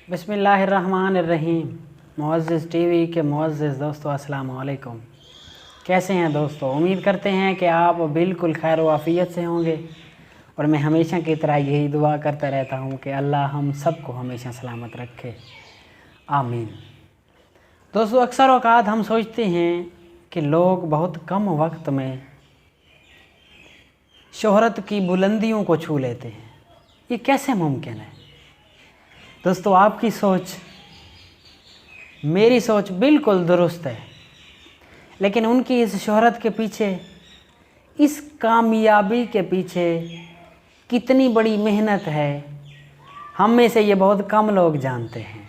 बिस्मिल्लाहिर्रहमानिर्रहीम। मुअज़्ज़िज़ टीवी के मुअज़्ज़िज़ दोस्तों, अस्सलाम वालेकुम। कैसे हैं दोस्तों? उम्मीद करते हैं कि आप बिल्कुल खैर व आफ़ियत से होंगे और मैं हमेशा की तरह यही दुआ करता रहता हूं कि अल्लाह हम सबको हमेशा सलामत रखे, आमीन। दोस्तों, अक्सर औक़ात हम सोचते हैं कि लोग बहुत कम वक्त में शोहरत की बुलंदियों को छू लेते हैं। ये कैसे मुमकिन है? दोस्तों, आपकी सोच मेरी सोच बिल्कुल दुरुस्त है, लेकिन उनकी इस शोहरत के पीछे, इस कामयाबी के पीछे कितनी बड़ी मेहनत है, हम में से ये बहुत कम लोग जानते हैं।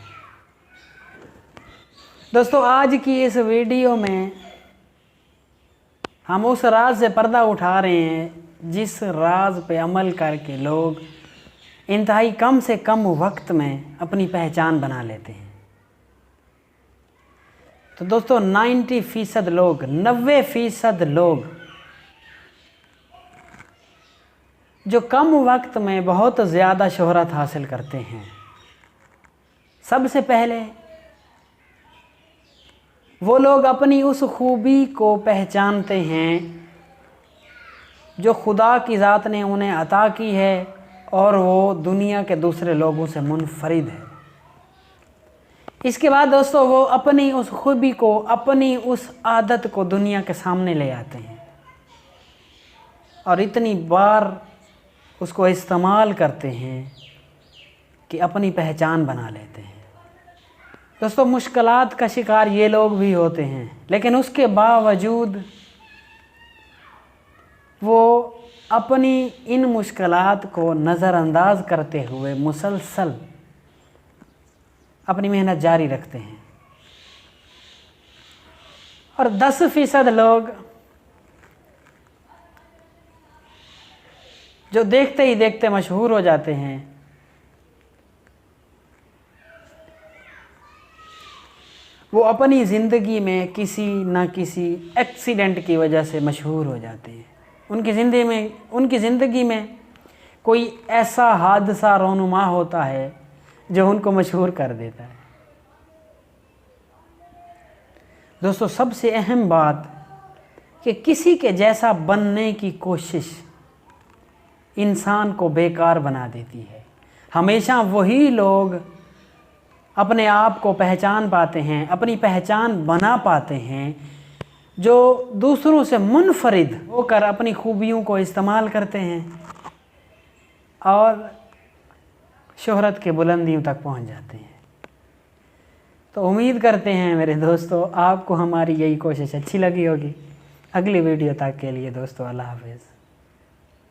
दोस्तों, आज की इस वीडियो में हम उस राज से पर्दा उठा रहे हैं जिस राज पे अमल करके लोग इंतहाई कम से कम वक्त में अपनी पहचान बना लेते हैं। तो दोस्तों, 90% लोग, 90% लोग जो कम वक्त में बहुत ज़्यादा शोहरत हासिल करते हैं, सबसे पहले वो लोग अपनी उस खूबी को पहचानते हैं जो खुदा की ज़ात ने उन्हें अता की है और वो दुनिया के दूसरे लोगों से मुनफरिद है। इसके बाद दोस्तों, वो अपनी उस खूबी को, अपनी उस आदत को दुनिया के सामने ले आते हैं और इतनी बार उसको इस्तेमाल करते हैं कि अपनी पहचान बना लेते हैं। दोस्तों, मुश्किलात का शिकार ये लोग भी होते हैं, लेकिन उसके बावजूद वो अपनी इन मुश्किलात को नज़रअंदाज करते हुए मुसलसल अपनी मेहनत जारी रखते हैं। और 10% लोग जो देखते ही देखते मशहूर हो जाते हैं, वो अपनी ज़िंदगी में किसी न किसी एक्सीडेंट की वजह से मशहूर हो जाते हैं। उनकी ज़िंदगी में कोई ऐसा हादसा रोनुमा होता है जो उनको मशहूर कर देता है। दोस्तों, सबसे अहम बात कि किसी के जैसा बनने की कोशिश इंसान को बेकार बना देती है। हमेशा वही लोग अपने आप को पहचान पाते हैं, अपनी पहचान बना पाते हैं जो दूसरों से मुनफरिद होकर अपनी खूबियों को इस्तेमाल करते हैं और शोहरत के बुलंदियों तक पहुंच जाते हैं। तो उम्मीद करते हैं मेरे दोस्तों, आपको हमारी यही कोशिश अच्छी लगी होगी। अगली वीडियो तक के लिए दोस्तों, अल्लाह हाफ़िज़।